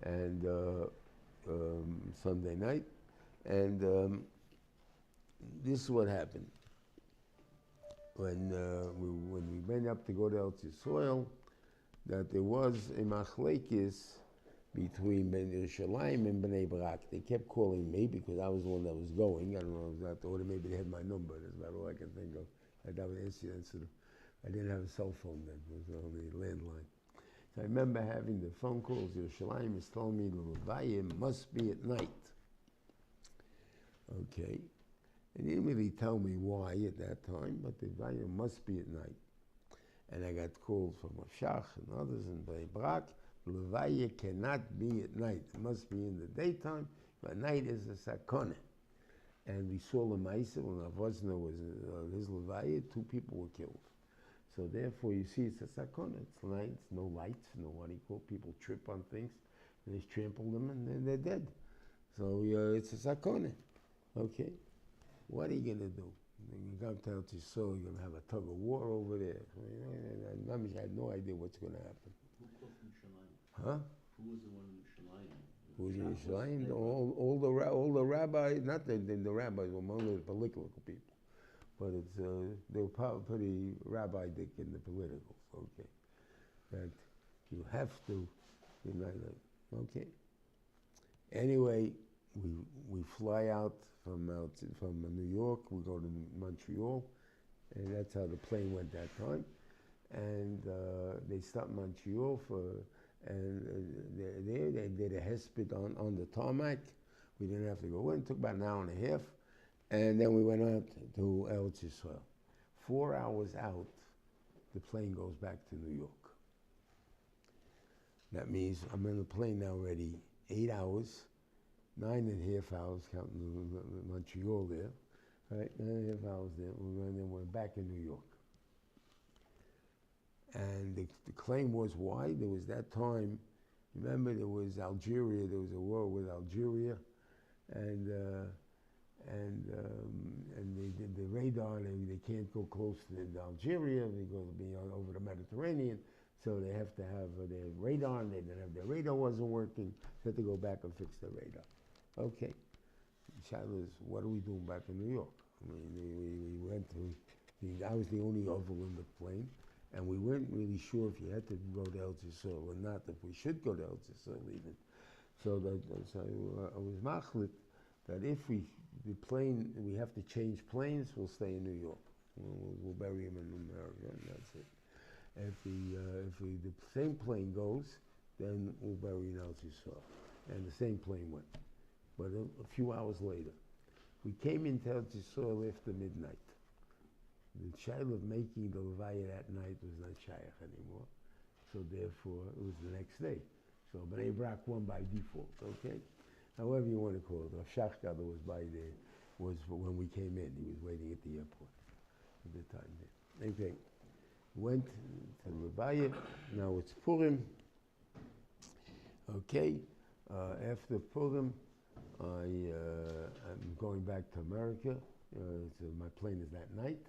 and Sunday night, and this is what happened when we went up to go to Eretz Yisrael, that there was a machlekes between Ben Yerushalayim and Bnei Brak. They kept calling me because I was the one that was going. I don't know if that, or maybe they had my number. That's about all I can think of. That was incident. I didn't have a cell phone then. It was only a landline. So I remember having the phone calls. Yerushalayim is telling me the Levayim must be at night. Okay. They didn't really tell me why at that time, but the Levayim must be at night. And I got calls from Afshach and others in Bnei Brak. Levaya cannot be at night. It must be in the daytime. But night is a sakona. And we saw the Maisa when Avozna was his Levaya, 2 people were killed. So therefore, you see, it's a sakona. It's night, it's no lights, no what do you call, people trip on things, and they trample them, and then they're dead. So it's a sakona. Okay? What are you going to do? You come to Eretz Yisrael, you're going to have a tug of war over there. I had no idea what's going to happen. Who called from Shalayim? Huh? Who was the one in Shalayim? Who was in Shalayim? All the rabbis, not the rabbis were mostly the political people, but they were pretty rabbi dick in the politicals. Okay, that you have to, okay. Anyway, we fly out from New York. We go to Montreal, and that's how the plane went that time. And they stopped in Montreal and they did a hesped on the tarmac. We didn't have to go in. It took about an hour and a half, and then we went out to Eretz Yisrael. 4 hours out, the plane goes back to New York. That means I'm in the plane now already 8 hours. 9.5 hours counting Montreal there, right? 9.5 hours there. And then we're back in New York. And the claim was why? There was that time, remember there was Algeria, there was a war with Algeria, and they did the radar, they can't go close to Algeria, they go over the Mediterranean, so they have to have their radar, and they didn't have their radar, wasn't working, so they had to go back and fix the radar. Okay. Shaila is, what are we doing back in New York? I mean, we went to, I was the only overland plane, and we weren't really sure if you had to go to Eretz Yisrael or not, if we should go to Eretz Yisrael even. So I was machlit that if we have to change planes, we'll stay in New York. We'll bury him in America, and that's it. If the same plane goes, then we'll bury in Eretz Yisrael. And the same plane went. But a few hours later, we came into Eretz Yisrael after midnight. The child of making the Levaya that night was not Shaykh anymore. So therefore, it was the next day. So Bnei Brak won by default, okay? However you want to call it. Rav Shachgar was by there, was when we came in. He was waiting at the airport at the time there. Okay. Went to Levaya. Now it's Purim. Okay. After Purim, I'm going back to America. So my plane is that night.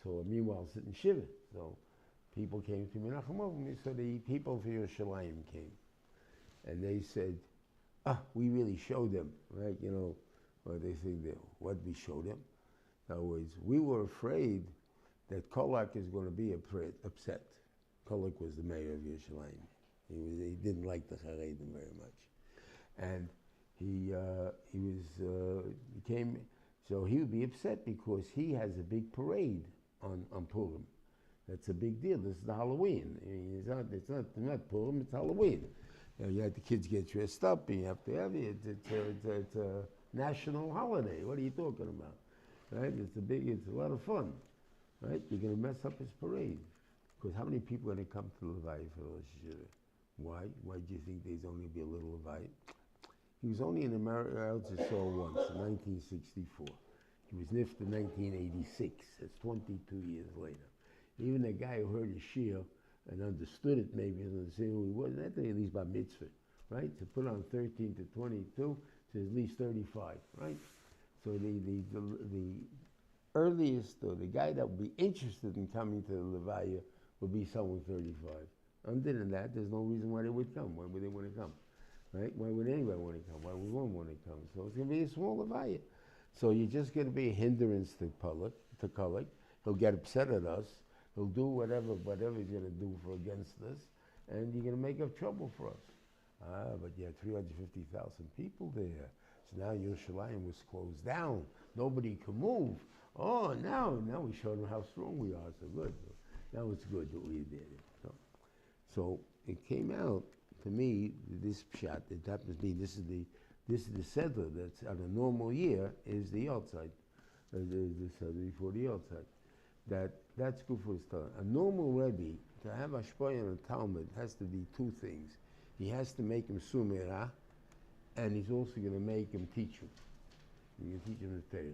So meanwhile, sitting Shiva. So people came to me, so the people for Yerushalayim came. And they said, we really showed them, right? You know, what they think that, what we showed them. In other words, we were afraid that Kolak is going to be upset. Kolak was the mayor of Yerushalayim. He didn't like the Haredim very much. And he came, so he would be upset because he has a big parade on Purim. That's a big deal. This is the Halloween. I mean, it's not Purim, it's Halloween. You have the kids get dressed up, and you have to have it. It's a national holiday. What are you talking about? Right? It's a lot of fun. Right? You're going to mess up his parade. Because how many people are going to come to Levi for Rosh Hashanah? Why? Why do you think there's only be a little Levi? He was only in America once, in 1964. He was nifted in 1986. That's 22 years later. Even a guy who heard his shiur and understood it maybe, and understand who he was, that day at least by mitzvah, right? To put on 13 to 22 to at least 35, right? So the earliest, or the guy that would be interested in coming to the Levaya would be someone 35. Other than that, there's no reason why they would come. Why would they want to come? Right? Why would anybody want to come? Why would one want to come? So it's going to be a small Levaya. So you're just going to be a hindrance to Kolak. He'll get upset at us. He'll do whatever he's going to do against us, and you're going to make up trouble for us. But you had 350,000 people there. So now Yerushalayim was closed down. Nobody could move. Oh, now we showed them how strong we are. So good. Now it's good that we did it. So it came out to me, this pshat, it happens to be, this is the Seder that's on a normal year is the outside. The Seder before the outside. That's good for his time. A normal Rebbe, to have Ashpoy on a Talmud, has to be two things. He has to make him Sumera, and he's also going to make him teach him. You can teach him the Torah.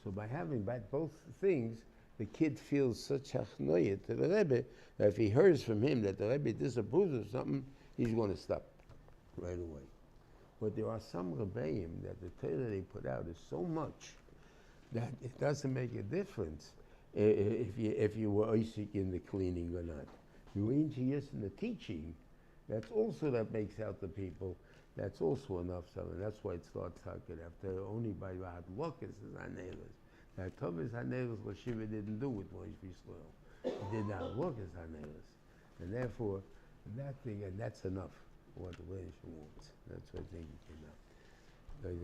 So by having both things, the kid feels such achnoya to the Rebbe that if he hears from him that the Rebbe disapproves of something, he's going to stop right away. But there are some Rebbeim that the Torah they put out is so much that it doesn't make a difference if you were Isaac in the cleaning or not. You yes in the teaching, that's also that makes out the people. That's also enough. So that's why it starts talking after only by Hadlokas is Hanelas. That Tovis Hanelas Lashiva didn't do with Moshe Yisrael. He did not look as Hanelas. And therefore, that thing, and that's enough what the Rebbe wants. That's what I think it came out.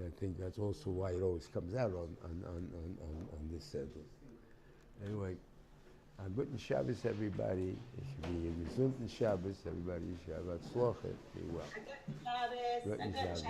I think that's also why it always comes out on this Seder. Anyway, guten Shabbos, everybody. It should be a gesunden Shabbos, everybody. Shabbat Slocha. Be well. Guten Shabbos.